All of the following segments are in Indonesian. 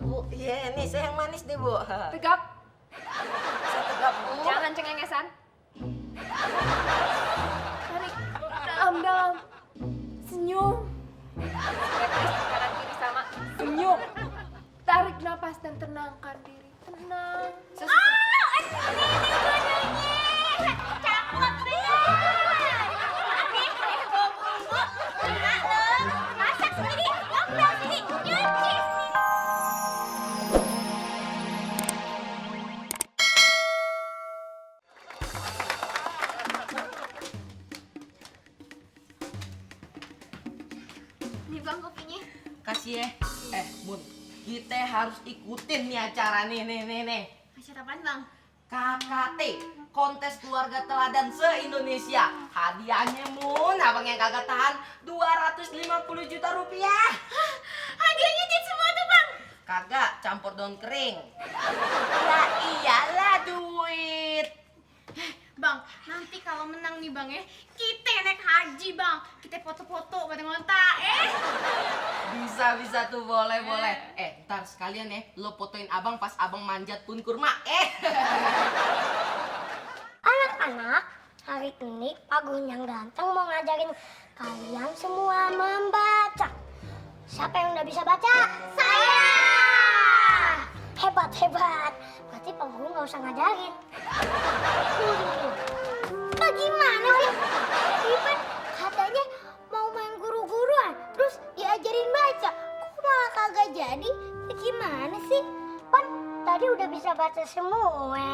Bu, iya nih saya yang manis nih Bu. Tegap. Saya tegap Bu. Jangan cengengesan. Tarik dalam-dalam. Senyum. Refresh kanan kiri sama. Senyum. Tarik napas dan tenangkan diri. Tenang. Nih bang kopinya. Kasih ya. Bun, kita harus ikutin nih acara nih. Acara apaan bang? KKT, kontes keluarga teladan se-Indonesia. Hadiahnya Mun, abang yang kagak tahan 250 juta rupiah. Hadiahnya duit semua tuh bang. Kagak, campur daun kering. Ya iyalah duit. Bang, nanti kalau menang nih bang ya, kita naik haji bang. Kita foto-foto bareng onta Bisa tuh, boleh. Ntar sekalian ya, lo fotoin abang pas abang manjat pun kurma. Anak-anak, hari ini Pak Guru yang ganteng mau ngajarin kalian semua membaca. Siapa yang udah bisa baca? Saya! Hebat. Berarti Pak Guru nggak usah ngajarin. Bagaimana sih? Ipan katanya mau main guru-guruan, terus diajarin baca. Kok malah kagak jadi? Gimana sih? Pan tadi udah bisa baca semua.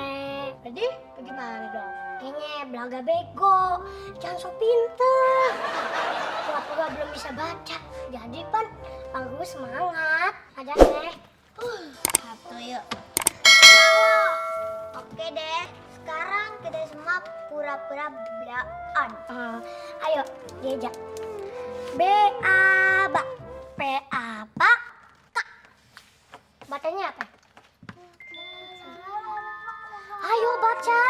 Jadi bagaimana dong? Kayaknya belaga bego, jangan sok pinter. Pura-pura belum bisa baca. Jadi Pan, bagus semangat. Ada deh. Satu yuk. Oke deh. Sekarang kita semua pura-pura belaan. Ayo diajak. B-A-B-A. P-A-P-A. Bacanya apa? Ayo baca.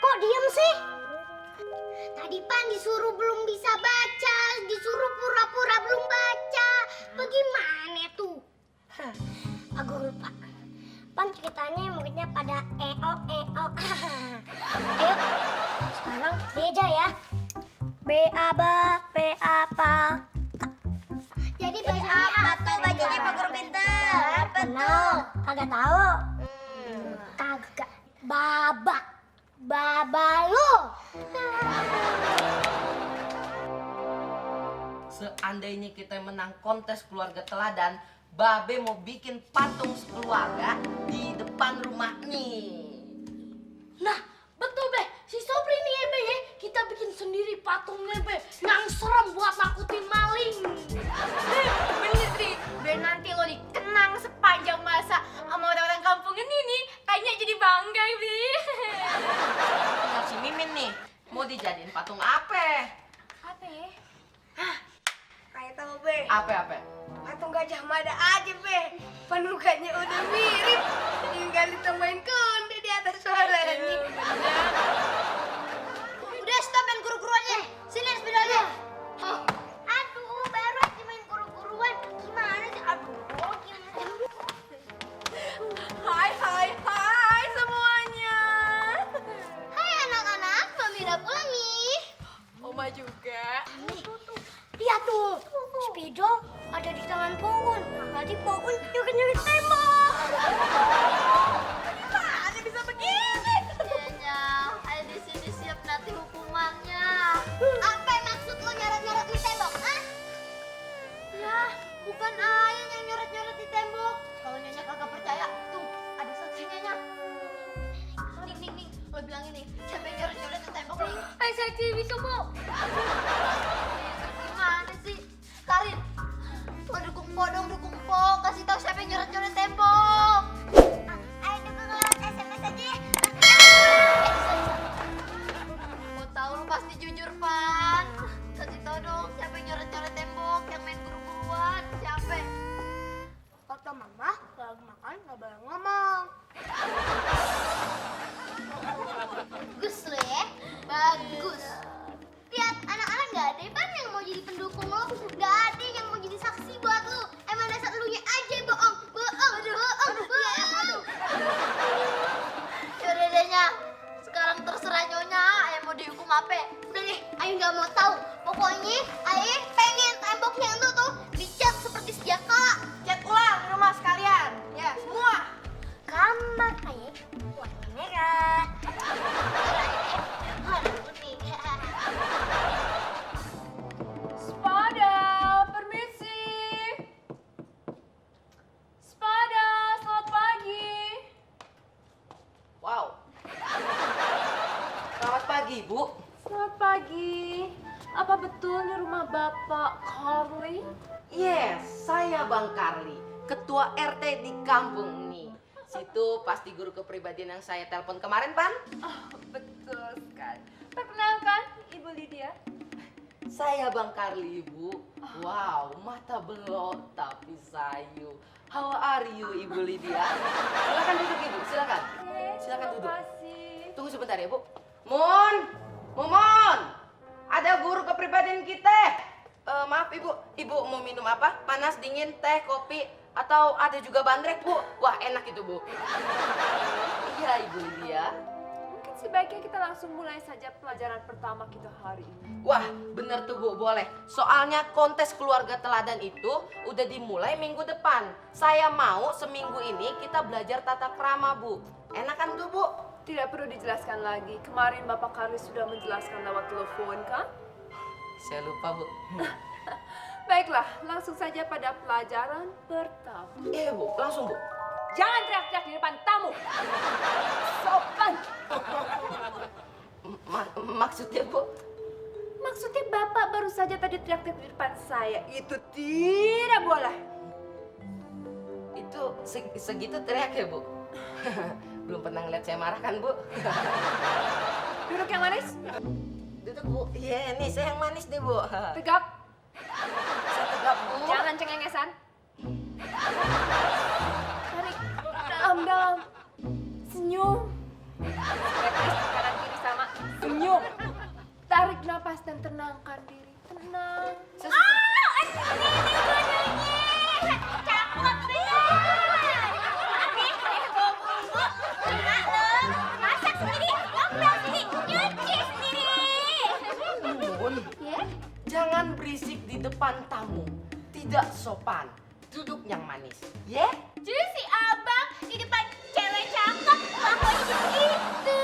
Kok diem sih? Tadi Pan disuruh belum bisa baca, disuruh pura-pura belum baca. Bagaimana tuh? Aku lupa. Pan ceritanya muridnya pada eo. Ayo, sekarang Beja ya. B-A-B-A. Jadi apa tuh bacanya Pak Guru pinter? Benar, kagak tahu. Kagak. Babalu. Seandainya kita menang kontes keluarga teladan, Babe mau bikin patung sekeluarga di depan rumah nih. Nah, betul Be. Si Sobri nih ya Be ya. Kita bikin sendiri patungnya Be. Yang serem buat nakutin maling. Bener nih, biar nanti lo dikenang sepanjang masa sama orang-orang kampung ini nih. Kayaknya jadi bangga, Bi. Tinggal si Mimin nih, mau dijadiin patung apa? Apa ya? Kayak tahu Be, Apa? patung Gajah Mada aja Be. Penukannya udah mirip, tinggal ditambahin konde di atas suaranya. Udah stop main guru-guruannya. Sini sepedanya. Aduh, baru aja main guru-guruan. Gimana sih? Aduh, gimana? Hai semuanya. Hai anak-anak, Mami udah pulang nih. Oma juga. Lihat tuh, spidol ada di tangan pohon. Berarti pohon nyuri tembok. Mana bisa begini? Ada di sini siap nanti hukumannya. Apa maksud lo nyorot-nyorot di tembok? Hah? Ya, bukan ayah yang nyorot-nyorot di tembok. Kalau nyonya kagak percaya, tuh ada saksinya nya. Ning, lo bilang ini, siapa yang nyorot-nyorot di tembok nih? Hai saksi bisa Bu. Gimana sih? Karin, lo dukung po, kasih tahu siapa yang nyorot-nyorot tembok. Ayo dukung lewat SMS aja ya. Mau tahu lo pasti jujur, Pan. Kasih tahu dong siapa yang nyorot-nyorot tembok, yang main guru-guruan, siapa? Kata mama, kalau lagi makan nggak boleh ngomong. Bagus lo ya, bagus. Lihat anak-anak nggak ada Pan yang mau jadi pendukung lo, nggak ada yang mau jadi saksi buat lo. Emang dasar elunya aja nggak mau tahu. Pokoknya ayah pengen temboknya itu tuh dicat seperti sedia kala. Cat ulang di rumah sekalian. Ya, semua. Kamar ayah warna merah. Warna putih. Spada, permisi. Spada, selamat pagi. Wow. Selamat pagi, Bu. Selamat pagi. Apa betul ini rumah Bapak Carly? Yes, saya Bang Carly, ketua RT di kampung ini. Situ pasti guru kepribadian yang saya telepon kemarin, Pan. Oh, betul sekali. Perkenalkan, Ibu Lydia. Saya Bang Carly, Ibu. Wow, mata belok tapi sayu. How are you, Ibu Lydia? Silakan duduk, Ibu. Silakan. Silakan Terima duduk. kasih. Tunggu sebentar ya, Bu. Momon, ada guru kepribadian kita. Maaf, Ibu. Ibu mau minum apa? Panas, dingin, teh, kopi, atau ada juga bandrek, Bu? Wah, enak itu, Bu. Iya, Ibu Lydia. Mungkin sebaiknya kita langsung mulai saja pelajaran pertama kita hari ini. Wah, bener tuh, Bu. Boleh. Soalnya kontes keluarga teladan itu udah dimulai minggu depan. Saya mau seminggu ini kita belajar tata krama, Bu. Enakan tuh, Bu? Tidak perlu dijelaskan lagi. Kemarin Bapak Carly sudah menjelaskan lewat telepon, kan? Saya lupa, Bu. Baiklah, langsung saja pada pelajaran pertama. Iya, Bu. Langsung, Bu. Jangan teriak-teriak di depan tamu. Sopan. Maksudnya, Bu? Maksudnya Bapak baru saja tadi teriak-teriak di depan saya. Itu tidak boleh. Itu segitu teriak ya, Bu? Belum pernah ngeliat saya marah kan, Bu? Duduk yang manis. Duduk, Bu. Iya, nih saya yang manis deh, Bu. Tegap. Saya tegap, Bu. Jangan cengengesan. Tarik dalam-dalam. Senyum. Refresh kanan kiri sama. Senyum. Tarik napas dan tenangkan diri. Tenang. Cakep deh. Masak sendiri, ngomel sendiri, nyuci sendiri. Bun, jangan berisik di depan tamu. Tidak sopan. Duduk yang manis. Ya? Justru abang di depan cewek cakep lakuin gitu.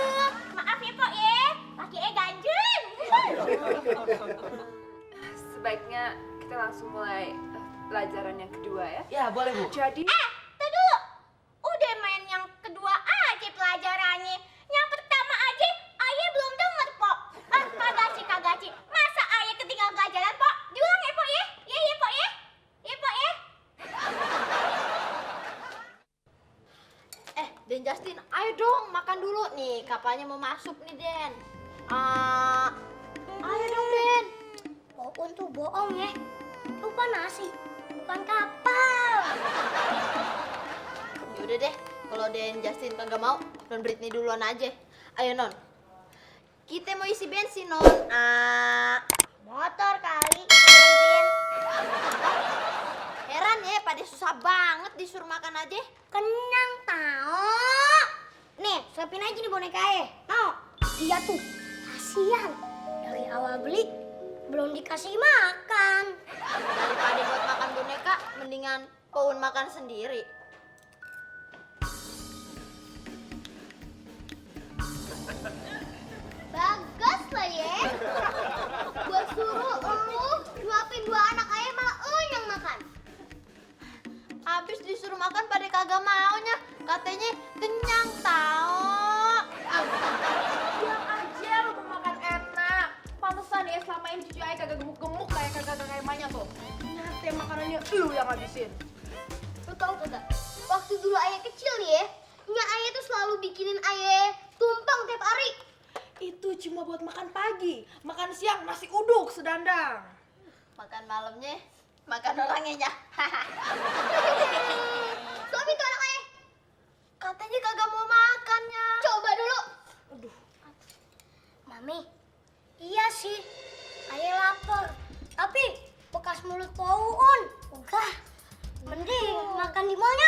Maaf ya Pok ya, laki ganjen. Sebaiknya kita langsung mulai pelajaran yang kedua ya. Ya, boleh, Bu. Jadi, Tuh dulu, udah main yang kedua aja pelajarannya. Yang pertama aja, ayah belum denger Pok. Kagak sih. Masa ayah ketinggalan pelajaran Pok? Diulang ya Pok ya? Ya Pok ya? Ya Pok ya? Den Justin, ayo dong makan dulu nih. Kapalnya mau masuk nih, Den. Ayo dong, Den. Bohong tuh bohong ya. Lupa nasi, bukan kapal. Yaudah deh, kalau Den Justin kagak mau, Non Britney duluan aja. Ayo Non. Kita mau isi bensin, Non. Motor kali, bensin. Heran ya, pada susah banget disuruh makan aja. Kenyang tau. Nih, suapin aja nih boneka Mau? Iya tuh, kasihan. Dari awal beli, belum dikasih makan. Daripada buat makan boneka, mendingan Paun makan sendiri. Bagus lah ya. Gua suruh lu nyuapin dua anak ayah malah yang makan. Habis disuruh makan pada kagak maunya. Katanya kenyang tau. bilang aja lu mau makan enak. Pantesan ya selama ini cucu ayah kagak gemuk-gemuk kagak emanya tuh. Ternyata makanannya lu yang habisin. Lu tau kagak? Waktu dulu ayah kecil nih ya, nyak ayah tuh selalu bikinin ayah tumpeng tiap hari. Itu cuma buat makan pagi. Makan siang nasi uduk sedandang. Makan malamnya makan orangnya. Suami tuh anak ayah. Katanya kagak mau makannya. Coba dulu. Mami, iya sih. Ayah lapar. Tapi bekas mulut Paun. Enggak. Mending makan di mallnya.